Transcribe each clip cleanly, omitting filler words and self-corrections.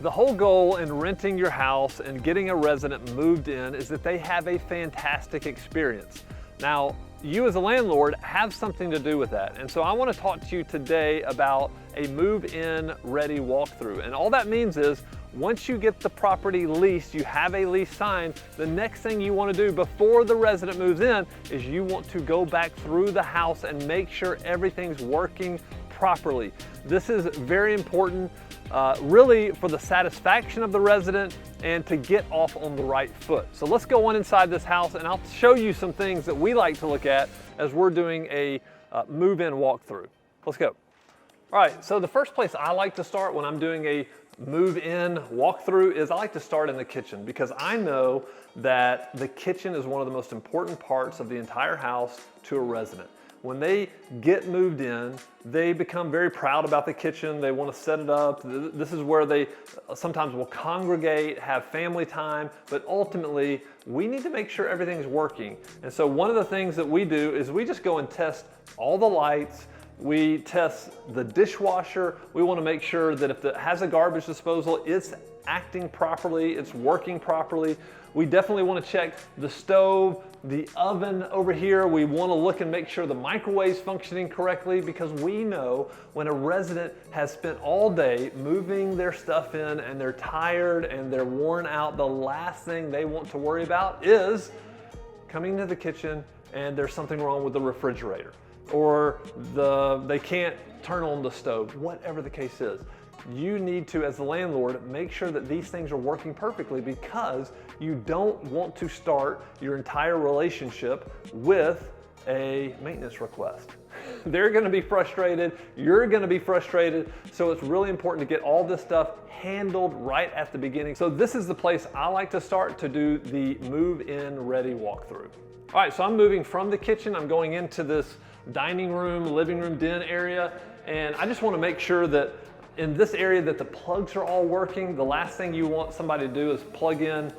The whole goal in renting your house and getting a resident moved in is that they have a fantastic experience. Now, you as a landlord have something to do with that. And so I want to talk to you today about a move-in ready walkthrough. And all that means is once you get the property leased, you have a lease signed, the next thing you want to do before the resident moves in is you want to go back through the house and make sure everything's working properly. This is very important, really for the satisfaction of the resident and to get off on the right foot. So let's go on inside this house and I'll show you some things that we like to look at as we're doing a move-in walkthrough. Let's go. All right, so the first place I like to start when I'm doing a move-in walkthrough is I like to start in the kitchen, because I know that the kitchen is one of the most important parts of the entire house to a resident. When they get moved in, they become very proud about the kitchen. They want to set it up. This is where they sometimes will congregate, have family time, but ultimately we need to make sure everything's working. And so one of the things that we do is we just go and test all the lights. We test the dishwasher. We want to make sure that if it has a garbage disposal, it's acting properly, it's working properly. We definitely want to check the stove, the oven over here. We want to look and make sure the microwave's functioning correctly, because we know when a resident has spent all day moving their stuff in and they're tired and they're worn out, the last thing they want to worry about is coming to the kitchen and there's something wrong with the refrigerator, or they can't turn on the stove, whatever the case is. You need to, as the landlord, make sure that these things are working perfectly, because you don't want to start your entire relationship with a maintenance request. They're gonna be frustrated, you're gonna be frustrated, so it's really important to get all this stuff handled right at the beginning. So this is the place I like to start to do the move-in ready walkthrough. All right, so I'm moving from the kitchen, I'm going into this dining room, living room, den area, and I just want to make sure that in this area that the plugs are all working. The last thing you want somebody to do is plug in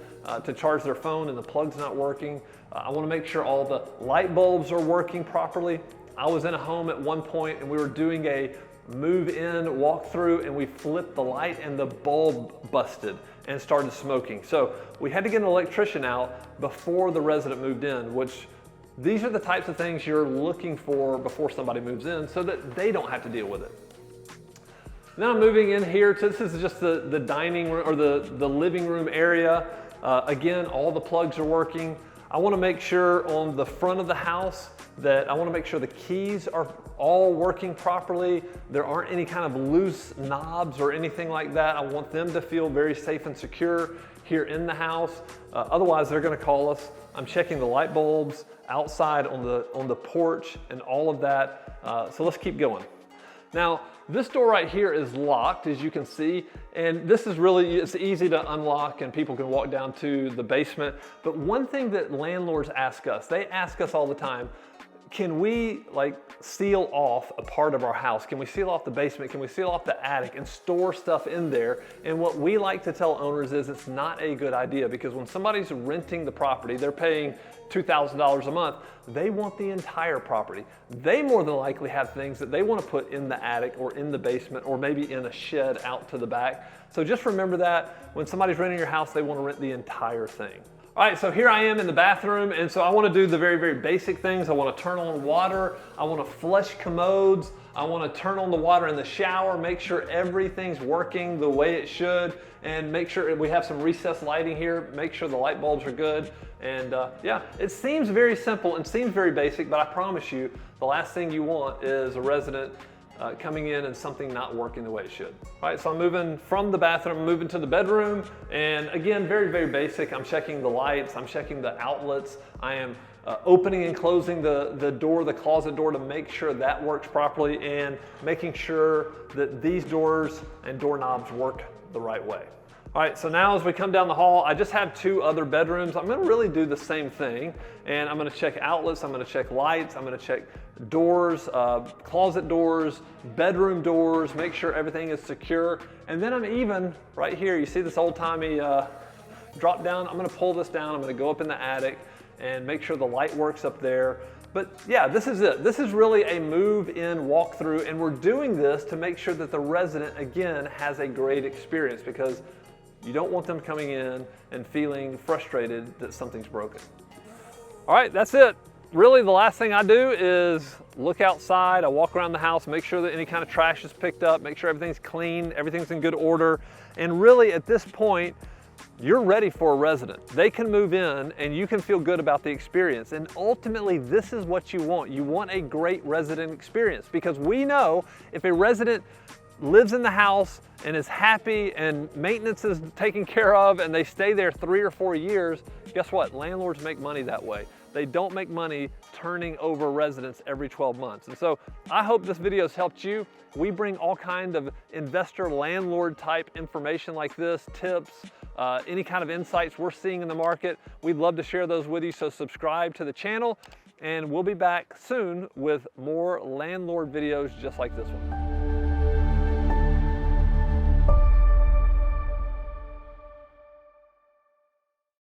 to charge their phone and the plug's not working. I want to make sure all the light bulbs are working properly. I was in a home at one point and we were doing a move-in walkthrough and we flipped the light and the bulb busted and started smoking. So we had to get an electrician out before the resident moved in, which these are the types of things you're looking for before somebody moves in so that they don't have to deal with it. Then I'm moving in here to, this is just the dining room or the living room area. Again, all the plugs are working. I want to make sure on the front of the house that I want to make sure the keys are all working properly. There aren't any kind of loose knobs or anything like that. I want them to feel very safe and secure here in the house. Otherwise, they're going to call us. I'm checking the light bulbs outside on the porch and all of that. So let's keep going. Now, this door right here is locked, as you can see, and this is really, it's easy to unlock and people can walk down to the basement. But one thing that landlords ask us, they ask us all the time, can we seal off a part of our house? Can we seal off the basement? Can we seal off the attic and store stuff in there? And what we like to tell owners is it's not a good idea, because when somebody's renting the property, they're paying $2,000 a month, they want the entire property. They more than likely have things that they want to put in the attic or in the basement or maybe in a shed out to the back. So just remember that when somebody's renting your house, they want to rent the entire thing. All right, so here I am in the bathroom, and so I want to do the very, very basic things. I want to turn on water, I want to flush commodes, I want to turn on the water in the shower, make sure everything's working the way it should, and make sure we have some recessed lighting here, make sure the light bulbs are good. And yeah, it seems very simple and seems very basic, but I promise you, the last thing you want is a resident coming in and something not working the way it should. All right, so I'm moving from the bathroom, moving to the bedroom, and again, very, very basic. I'm checking the lights, I'm checking the outlets, I am opening and closing the door, the closet door, to make sure that works properly, and making sure that these doors and doorknobs work the right way. All right, so now as we come down the hall, I just have two other bedrooms. I'm gonna really do the same thing, and I'm gonna check outlets, I'm gonna check lights, I'm gonna check doors, closet doors, bedroom doors, make sure everything is secure. And then I'm even, right here, you see this old-timey drop down? I'm gonna pull this down, I'm gonna go up in the attic and make sure the light works up there. But yeah, this is it. This is really a move-in walkthrough, and we're doing this to make sure that the resident, again, has a great experience, because you don't want them coming in and feeling frustrated that something's broken. All right, that's it. Really, the last thing I do is look outside. I walk around the house, make sure that any kind of trash is picked up, make sure everything's clean, everything's in good order. And really, at this point, you're ready for a resident. They can move in and you can feel good about the experience. And ultimately, this is what you want. You want a great resident experience, because we know if a resident lives in the house and is happy and maintenance is taken care of and they stay there 3 or 4 years, guess what? Landlords make money that way. They don't make money turning over residents every 12 months. And so I hope this video has helped you. We bring all kinds of investor landlord type information like this, tips, any kind of insights we're seeing in the market. We'd love to share those with you, so subscribe to the channel, and we'll be back soon with more landlord videos just like this one.